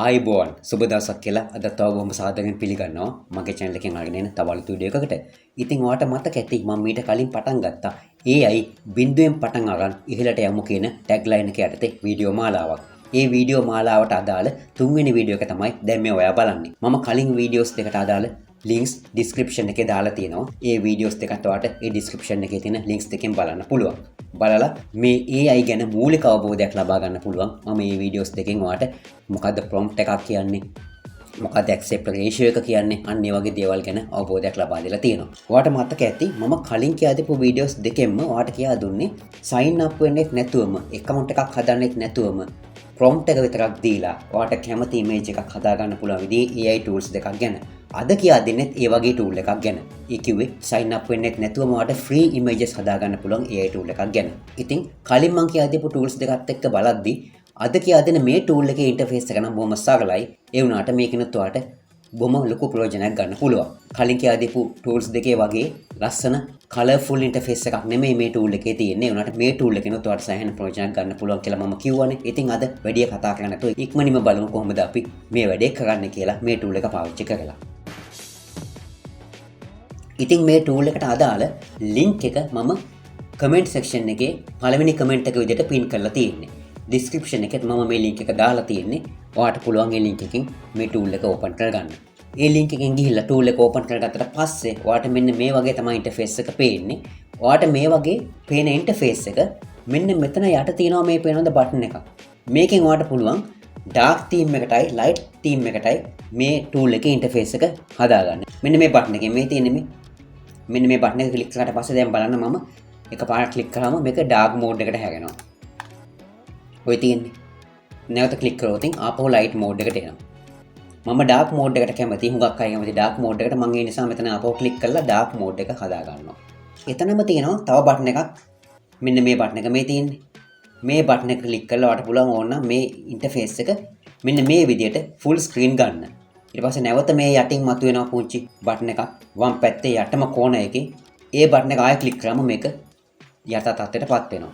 ආයිබෝන් සුබ දවසක් කියලා අද තව බොහොම සාදරයෙන් පිළිගන්නවා මගේ channel එකෙන් අරගෙන එන තව අලුත් වීඩියෝ එකකට. ඉතින් ඔයාලට මතක ඇති මම මීට කලින් පටන් ගත්තා AI බිඳුවෙන් පටන් අරන් ඉහළට යමු කියන ටැග්ලයින් එක යටතේ වීඩියෝ මාලාවක්. ඒ වීඩියෝ මාලාවට අදාළ තුන්වෙනි වීඩියෝ එක තමයි දැන් මේ ඔයා බලන්නේ. මම කලින් වීඩියෝස් දෙකට අදාළ links description එකේ දාලා තියෙනවා. ඒ වීඩියෝස් දෙකත් ඔයාලට ඒ description එකේ තියෙන links දෙකෙන් බලන්න පුළුවන්. බලලා මේ AI ගැන මූලික අවබෝධයක් ලබා ගන්න පුළුවන්. මම මේ වීඩියෝස් දෙකෙන් ඔයාලට මොකද්ද prompt එකක් කියන්නේ, මොකද්ද accept ratio එක කියන්නේ, අන්න ඒ වගේ දේවල් ගැන අවබෝධයක් ලබා දීලා තියෙනවා. ඔයාලට මතක ඇති මම කලින් කියා දීපු වීඩියෝස් දෙකෙන්ම ඔයාලට කියා දුන්නේ sign up වෙන්නෙත් නැතුවම, account එකක් හදන්නෙත් නැතුවම prompt එක විතරක් දීලා ඔයාලට කැමති image එකක් හදා ගන්න පුළුවන් විදිහේ AI tools දෙකක් ගැන. අද කියා දෙන්නෙත් ඒ වගේ tool එකක් ගැන. ඒ කිව්වේ sign up වෙන්නෙත් නැතුවම ඔයාලට free images හදා ගන්න පුළුවන් AI tool එකක් ගැන. ඉතින් කලින් මම කියා දීපු tools දෙකත් එක්ක බලද්දි අද කියා දෙන මේ tool එකේ interface එක නම් බොහොම සරලයි. ඒ වුණාට මේකිනුත් ඔයාලට බොහොම ලොකු ප්‍රයෝජනයක් ගන්න පුළුවන්. කලින් කියා දීපු tools දෙකේ වගේ ලස්සන colourful interface එකක් නෙමෙයි මේ tool එකේ තියෙන්නේ. ඒ වුණාට මේ tool එකෙනුත් ඔයාලට සෑහෙන ප්‍රයෝජනයක් ගන්න පුළුවන් කියලා මම කිව්වනේ. ඉතින් අද වැඩි කතා කරන්න නැතුව ඉක්මනින්ම බලමු කොහොමද අපි මේ වැඩේ කරන්නේ කියලා මේ tool එක පාවිච්චි කරලා. ඉතින් මේ tool එකට අදාළ link එක මම comment section එකේ පළවෙනි comment එක විදිහට pin කරලා තියෙන්නේ. description එකෙත් මම මේ link එක දාලා තියෙන්නේ. ඔයාලට පුළුවන් මේ link එකෙන් මේ tool එක open කරගන්න. ඒ link එකෙන් ගිහිල්ලා tool එක open කරගත්තට පස්සේ ඔයාලට මෙන්න මේ වගේ තමයි interface එක පේන්නේ. ඔයාලට මේ වගේ පේන interface එක මෙන්න මෙතන යට තියෙනවා මේ පේනවද button එකක්. මේකෙන් ඔයාලට පුළුවන් dark theme එකටයි light theme එකටයි මේ tool එකේ interface එක හදාගන්න. මෙන්න මේ button එකෙන් මේ තියෙන්නේ මෙන්න මේ බටන් එක ක්ලික් කරාට පස්සේ දැන් බලන්න මම එකපාරට ක්ලික් කරාම මේක ඩාර්ක් මෝඩ් එකට හැගෙනවා. ඔය තියෙන්නේ. නැවත ක්ලික් කරොත් ආපහු ලයිට් මෝඩ් එකට එනවා. මම ඩාර්ක් මෝඩ් එකට කැමති. හුඟක් අය කැමති ඩාර්ක් මෝඩ් එකට. මම ඒ නිසා මෙතන ආපහු ක්ලික් කරලා ඩාර්ක් මෝඩ් එක හදා ගන්නවා. එතනම තියෙනවා තව බටන් එකක්. මෙන්න මේ බටන් එක මේ තියෙන්නේ. මේ බටන් එක ක්ලික් කරලා ඔයාලට පුළුවන් ඕන නම් මේ ඉන්ටර්ෆේස් එක මෙන්න මේ විදිහට ෆුල් ස්ක්‍රීන් ගන්න. ඊට පස්සේ නැවත මේ යටින් මතුවෙනවා පුංචි බටන් එකක් වම් පැත්තේ යටම කෝණ එකේ. ඒ බටන් එක ආයෙ ක්ලික් කරාම මේක යට තත්ත්වයටපත් වෙනවා.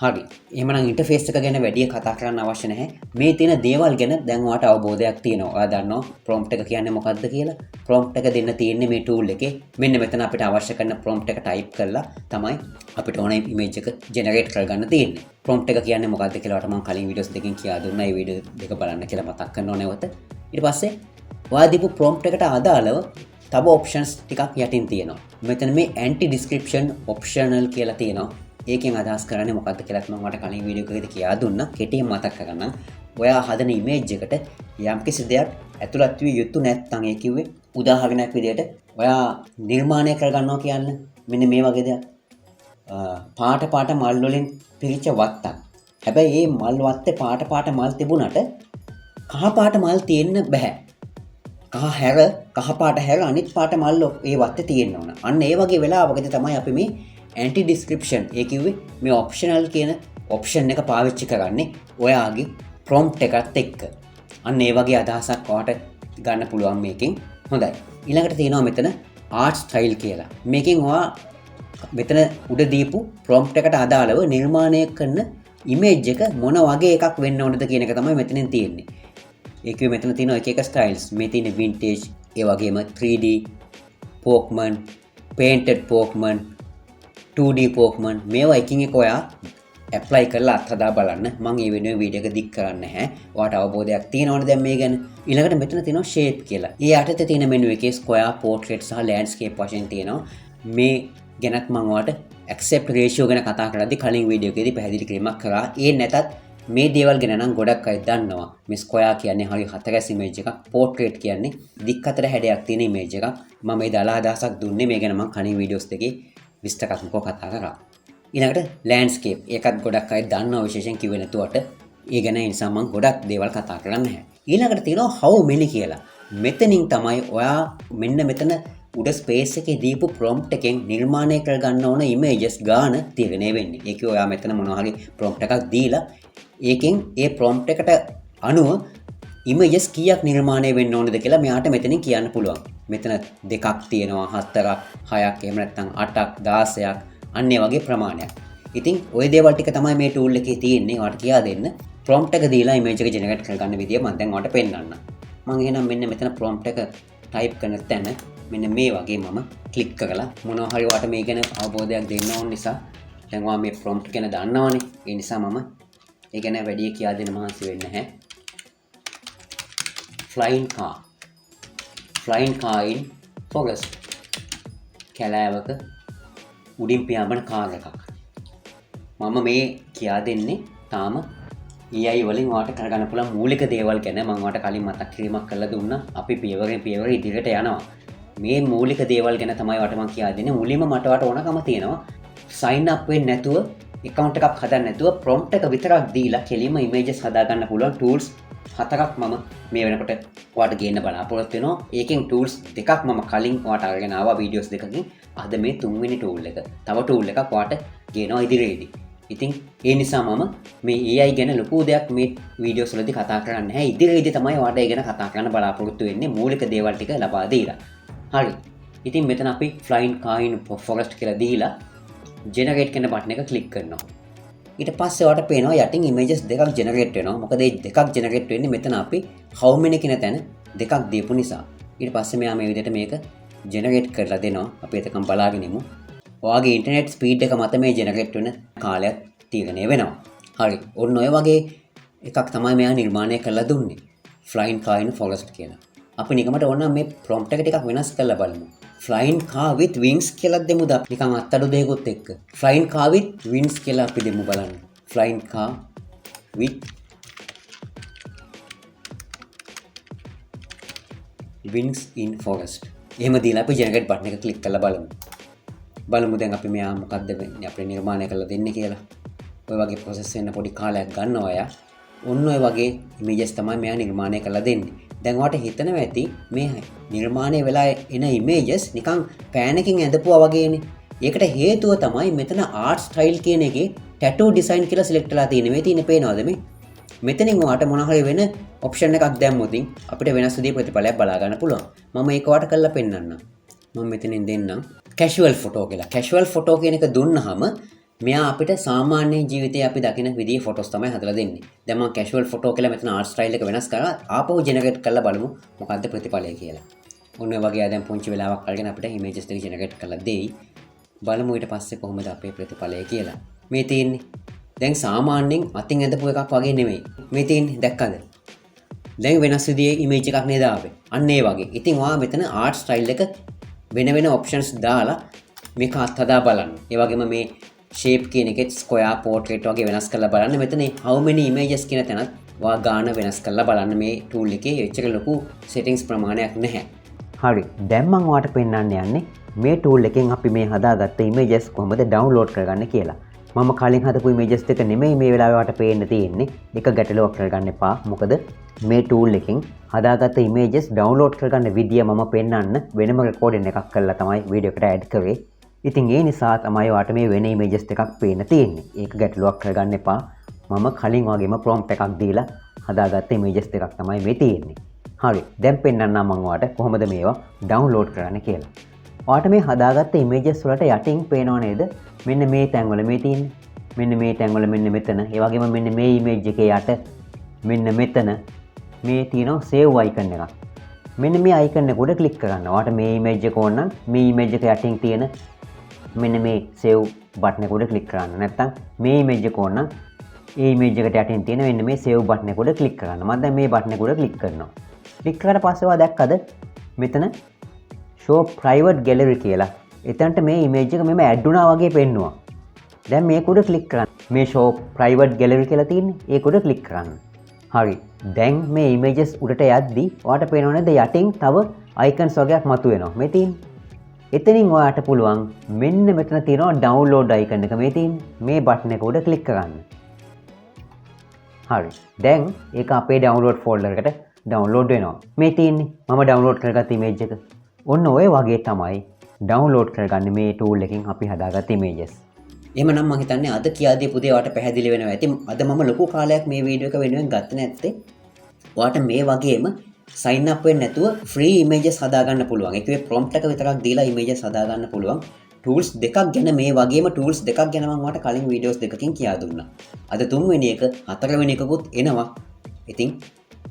හරි. එහෙමනම් ඉන්ටර්ෆේස් එක ගැන වැඩි කතා කරන්න අවශ්‍ය නැහැ. මේ තියෙන දේවල් ගැන දැන් ඔයාලට අවබෝධයක් තියෙනවා. ඔයා දන්නවා prompt එක කියන්නේ මොකක්ද කියලා. prompt එක දෙන්න තියෙන්නේ මේ tool එකේ. මෙන්න මෙතන අපිට අවශ්‍ය කරන prompt එක type කරලා තමයි අපිට ඕන image එක generate කරගන්න තියෙන්නේ. prompt එක කියන්නේ මොකක්ද කියලා මම කලින් videos දෙකකින් කියා දුන්නා. ඒ video දෙක බලන්න කියලා මතක් කරනවා නැවත. ඊට පස්සේ ඔයා දීපු prompt එකට අදාළව තව options ටිකක් යටින් තියෙනවා. මෙතන මේ anti description optional කියලා තියෙනවා. ඒකෙන් අදහස් කරන්නේ මොකක්ද කියලා මම ඔයාලට කලින් වීඩියෝ එකකදී කියා දුන්නා. කෙටියෙන් මතක් කරගන්නම්. ඔයා හදන image එකට යම්කිසි දෙයක් ඇතුළත් විය යුතු නැත්නම් ඒ කිව්වේ උදාහරණයක් විදිහට ඔයා නිර්මාණය කරගන්නවා කියන්නේ මෙන්න මේ වගේ දෙයක්. පාට මල් වලින් පිරිච්ච වත්තක්. හැබැයි මේ මල් වත්තේ පාට මල් තිබුණට කහ පාට මල් තියෙන්න බෑ. කහ පාට හැර අනිත් පාට මල් ඒ වත්තේ තියෙන්න ඕන. අන්න ඒ වගේ වෙලාවකදී තමයි අපි මේ anti description ඒ කිව්වේ මේ optional කියන option එක පාවිච්චි කරන්නේ ඔයාගේ prompt එකත් එක්ක. අන්න ඒ වගේ අදහසක් ඔයාලට ගන්න පුළුවන් මේකෙන්. හොඳයි. ඊළඟට තියෙනවා මෙතන art style කියලා. මේකෙන් ඔයා මෙතන උඩ දීපු prompt එකට අදාළව නිර්මාණය කරන image එක මොන වගේ එකක් වෙන්න ඕනද කියන එක තමයි මෙතනින් තියෙන්නේ. ඒකේ මෙතන තියෙන එක styles මේ තියෙන vintage ඒ වගේම 3D Pokemon painted Pokemon 2D Pokemon මේවා එකින් එක ඔයා apply කරලා අත්හදා බලන්න. මම මේ වෙනුවෙන් වීඩියෝ එක දික් කරන්නේ නැහැ. ඔයාට අවබෝධයක් තියෙනවනේ දැන් මේ ගැන. ඊළඟට මෙතන තියෙනවා shape කියලා. ඒ යටතේ තියෙන menu එකේ square portrait සහ landscape වශයෙන් තියෙනවා. මේ ගැනත් මම ඔයාට accept ratio ගැන කතා කරද්දී කලින් වීඩියෝ එකේදී පැහැදිලි කිරීමක් කරා. ඒ නැතත් මේ දේවල් ගැන නම් ගොඩක් අය දන්නවා. මේ ස්ක්වයර් කියන්නේ හරි හතරැස් ඉමේජ් එකක්. පෝර්ට්‍රේට් කියන්නේ දික් අතර හැඩයක් තියෙන ඉමේජ් එකක්. මම මේ දාලා අදහසක් දුන්නේ මේ ගැන මම කලින් වීඩියෝස් දෙකේ විස්තරාත්මකව කතා කරා. ඊළඟට ලෑන්ඩ්ස්කේප්. ඒකත් ගොඩක් අය දන්නවා විශේෂයෙන් කිව්වේ නැතුවට. ඒ ගැන ඒ නිසා මම ගොඩක් දේවල් කතා කරන්නේ නැහැ. ඊළඟට තියෙනවා how many කියලා. මෙතනින් තමයි ඔයා මෙන්න මෙතන උඩ ස්පේස් එකේ දීපු prompt එකෙන් නිර්මාණය කරගන්න ඕන images ගාන තීරණය වෙන්නේ. ඒකේ ඔයා මෙතන මොනවා හරි prompt එකක් දීලා ඒකෙන් ඒ prompt එකට අනුව images කීයක් නිර්මාණය වෙන්න ඕනද කියලා මෙයාට මෙතනින් කියන්න පුළුවන්. මෙතන දෙකක් තියෙනවා, හතරක්, හයක්, එහෙම නැත්නම් 8ක්, 16ක් අන්න ඒ වගේ ප්‍රමාණයක්. ඉතින් ওই දේවල් ටික තමයි මේ tool එකේ තියෙන්නේ. ඔයාලට කියා දෙන්න. ප්‍රොම්ප්ට් එක දීලා ඉමේජ් එක ජෙනරේට් කරගන්න විදිය මම දැන් ඔයාලට පෙන්නන්න. මම එහෙනම් මෙන්න මෙතන ප්‍රොම්ප්ට් එක ටයිප් කරන තැන මෙන්න මේ වගේ මම ක්ලික් කරලා මොනවා හරි ඔයාලට මේ ගැන අවබෝධයක් දෙන්න ඕන නිසා දැන් ඔයා මේ ප්‍රොම්ප්ට් ගැන දන්නවනේ. ඒ නිසා මම ඒ ගැන වැඩි කියා දෙන්න මහන්සි වෙන්නේ නැහැ. flying car in forest. කැලෑවක උඩින් පියාඹන කාර් එකක්. මම මේ කියා දෙන්නේ තාම AI වලින් ඔයාලට කරගන්න පුළුවන් මූලික දේවල් ගැන මම ඔයාලට කලින් මතක් කිරීමක් කරලා දුන්නා. අපි පියවරෙන් පියවර ඉදිරියට යනවා. මේ මූලික දේවල් ගැන තමයි ඔයාලට මම කියා දෙන්නේ. මුලින්ම මට ඔයාලට ඕනකම තියෙනවා sign up වෙන්නේ නැතුව account එකක් හදන්න නැතුව prompt එක විතරක් දීලා කෙලින්ම images හදා ගන්න පුළුවන් tools 4ක් මම මේ වෙනකොට ඔයාලට ගේන්න බලාපොරොත්තු වෙනවා. ඒකෙන් tools දෙකක් මම කලින් ඔයාලට අරගෙන ආවා videos දෙකකින්. අද මේ තුන්වෙනි tool එක. තව tool එකක් ඔයාලට ගේනවා ඉදිරියේදී. ඉතින් ඒ නිසා මම මේ AI ගැන ලොකු දෙයක් මේ videos වලදී කතා කරන්නේ නැහැ. ඉදිරියේදී තමයි ඔයාලට ඒ ගැන කතා කරන්න බලාපොරොත්තු වෙන්නේ මූලික දේවල් ටික ලබා දීලා. හරි. ඉතින් මෙතන අපි flying car in forest කියලා දීලා generate කරන බටන් එක ක්ලික් කරනවා. ඊට පස්සේ ඔයාලට පේනවා යටින් images දෙකක් generate වෙනවා. මොකද මේ දෙකක් generate වෙන්නේ මෙතන අපි how many කියන තැන දෙකක් දීපු නිසා. ඊට පස්සේ මෙයා මේ විදිහට මේක generate කරලා දෙනවා. අපි එතකම් බලාගෙන ඉමු. ඔයාගේ ඉන්ටර්නෙට් ස්පීඩ් එක මත මේ ජෙනරේට් වෙන කාලයක් තීරණය වෙනවා. හරි. ඔන්න ඔය වගේ එකක් තමයි මෙයා නිර්මාණය කරලා දුන්නේ. flying car in forest කියලා. අපි නිකමට ඕන මේ prompt එක ටිකක් වෙනස් කරලා බලමු. flying car with wings කියලා දෙමුද? නිකන් අත්තඩු දෙයක්ත් එක්ක. flying car with wings කියලා අපි දෙමු බලන්න. flying car with wings in forest. එහෙම දීලා අපි generate button එක ක්ලික් කරලා බලමු. බලමු දැන් අපි මෙයා මොකද්ද වෙන්නේ අපිට නිර්මාණය කරලා දෙන්නේ කියලා. ඔය වගේ process වෙන්න පොඩි කාලයක් ගන්නවා අය. ඔන්න ඔය වගේ images තමයි මෙයා නිර්මාණය කරලා දෙන්නේ. දැන් ඔයාලට හිතනවා ඇති මේ නිර්මාණය වෙලා එන images නිකන් පෑන් එකකින් ඇඳපුවා වගේනේ. ඒකට හේතුව තමයි මෙතන art style කියන එකේ tattoo design කියලා select කරලා තියෙන්නේ. මේ තියෙන්නේ පේනවද මේ? මෙතනින් ඔයාලට මොන හරි වෙන option එකක් දැම්මොත් අපිට වෙනස් විදිහේ ප්‍රතිඵලයක් බලා ගන්න පුළුවන්. මම ඒක ඔයාලට කරලා පෙන්නන්නම්. මම මෙතනින් දෙන්නම් casual photo කියලා. casual photo කියන එක දුන්නාම මෙයා අපිට සාමාන්‍ය ජීවිතේ අපි දකින විදිහේ photos තමයි හදලා දෙන්නේ. දැන් මම casual photo කියලා මෙතන art style එක වෙනස් කරලා ආපහු generate කරලා බලමු මොකද්ද ප්‍රතිඵලය කියලා. ඔන්න ඔය වගේ දැන් පුංචි වෙලාවක් අරගෙන අපිට images දෙක generate කරලා දෙයි. බලමු ඊට පස්සේ කොහොමද අපේ ප්‍රතිඵලය කියලා. මේ තියෙන්නේ දැන් සාමාන්‍යයෙන් අතින් ඇඳපු එකක් වගේ නෙමෙයි. මේ තියෙන්නේ දැක්කද? දැන් වෙනස් විදිහේ image එකක් නේද ආවේ. අන්න ඒ වගේ. ඉතින් ඔයා මෙතන art style එක වෙන options දාලා මේක අත්හදා බලන්න. ඒ වගේම මේ shape කියන එකෙත් square portrait වගේ වෙනස් කරලා බලන්න. මෙතන how many images කියන තැනත් ඔයා ගාන වෙනස් කරලා බලන්න. මේ tool එකේ එච්චර ලොකු settings ප්‍රමාණයක් නැහැ. හරි. දැන් මම ඔයාලට පෙන්නන්න යන්නේ මේ tool එකෙන් අපි මේ හදාගත්ත images කොහොමද download කරගන්න කියලා. මම කලින් හදපු images දෙක නෙමෙයි මේ වෙලාවේ ඔයාලට පේන්න තියෙන්නේ. එක ගැටලුවක් කරගන්න එපා. මොකද මේ tool එකෙන් හදාගත්ත images download කරගන්න විදිය මම පෙන්නන්න වෙනම recording එකක් කරලා තමයි වීඩියෝ එකට add කරේ. ඉතින් ඒ නිසා තමයි ඔයාලට මේ වෙන images දෙකක් පේන්න තියෙන්නේ. ඒක ගැටලුවක් කරගන්න එපා. මම කලින් වගේම prompt එකක් දීලා හදාගත්ත images දෙකක් තමයි මේ තියෙන්නේ. හරි. දැන් පෙන්නන්නම් මම ඔයාලට කොහොමද මේවා download කරන්න කියලා. ඔයාලට මේ හදාගත්ත images වලට යටින් පේනව නේද? මෙන්න මේ තැන්වල මේ තියෙන්නේ. මෙන්න මේ තැන්වල මෙන්න මෙතන. ඒ වගේම මෙන්න මේ image එකේ යට මෙන්න මෙතන මේ තියෙනවා save icon එකක්. මෙන්න මේ icon එක උඩ click කරන්න. ඔයාලට මේ image එක ඕන නම් මේ image එක යටින් තියෙන මෙන්න මේ save button එක උඩ click කරන්න. නැත්නම් මේ image එක ඕන නම් ඒ image එකට යටින් තියෙන මෙන්න මේ save button එක උඩ click කරන්න. මම දැන් මේ button එක උඩ click කරනවා. click කරලා පස්සේ ඔයා දැක්කද මෙතන show private gallery කියලා. එතනට මේ image එක මෙම add වුණා වගේ පෙන්නුවා. දැන් මේක උඩ click කරන්න. මේ show private gallery කියලා තියෙන්නේ. ඒක උඩ click කරන්න. හරි. දැන් මේ images උඩට යද්දී ඔයාලට පේනව නේද යටින් තව icons වගේක් මතුවෙනවා. මේ තියෙන්නේ. එතනින් ඔයාලට පුළුවන් මෙන්න මෙතන තියෙනවා download icon එක. මේ තියෙන්නේ. මේ button එක උඩ click කරන්න. හරි. දැන් ඒක අපේ download folder එකට download වෙනවා. මේ තියෙන්නේ මම download කරගත්ත image එක. ඔන්න ඔය වගේ තමයි download කරගන්න මේ tool එකෙන් අපි හදාගත්ත images. එහෙමනම් මම හිතන්නේ අද කියා දීපු දේ ඔයාලට පැහැදිලි වෙනවා ඇති. අද මම ලොකු කාලයක් මේ වීඩියෝ එක වෙනුවෙන් ගත්තේ නැත්තේ. ඔයාලට මේ වගේම sign up වෙන්නේ නැතුව free images හදාගන්න පුළුවන්. ඒකේ prompt එක විතරක් දීලා images හදාගන්න පුළුවන් ටූල්ස් දෙකක් ගැන මේ වගේම ටූල්ස් දෙකක් ගැන මම ඔයාලට කලින් වීඩියෝස් දෙකකින් කියා දුන්නා. අද තුන්වෙනි එක හතරවෙනි එකකුත් එනවා. ඉතින්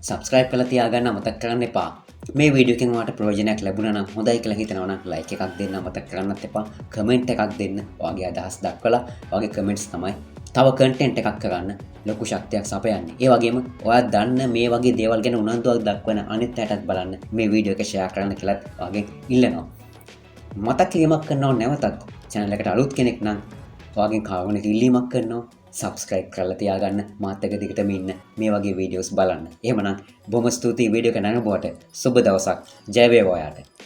subscribe කරලා තියාගන්න අමතක කරන්න එපා. මේ වීඩියෝ එකෙන් ඔයාලට ප්‍රයෝජනයක් ලැබුණා නම් හොඳයි කියලා හිතනවා නම් like එකක් දෙන්න අමතක කරන්නත් එපා. comment එකක් දෙන්න. ඔයාගේ අදහස් දක්වලා ඔයාගේ comments තමයි තව content එකක් කරන්න ලොකු ශක්තියක් සපයන්නේ. ඒ වගේම ඔයා දන්න මේ වගේ දේවල් ගැන උනන්දුවක් දක්වන අනිත් අයටත් බලන්න මේ වීඩියෝ එක share කරන්න කියලාත් ඔයාගෙන් ඉල්ලනවා. මතක් කිරීමක් කරනවා නැවතත් channel එකට අලුත් කෙනෙක් නම් ඔයාගෙන් කාරුණික ඉල්ලීමක් කරනවා subscribe කරලා තියාගන්න මාත් එක්ක දිගටම ඉන්න මේ වගේ වීඩියෝස් බලන්න. එහෙමනම් බොහොම ස්තුතියි වීඩියෝ එක නරඹුවට. සුබ දවසක්. ජය වේවා ඔයාට.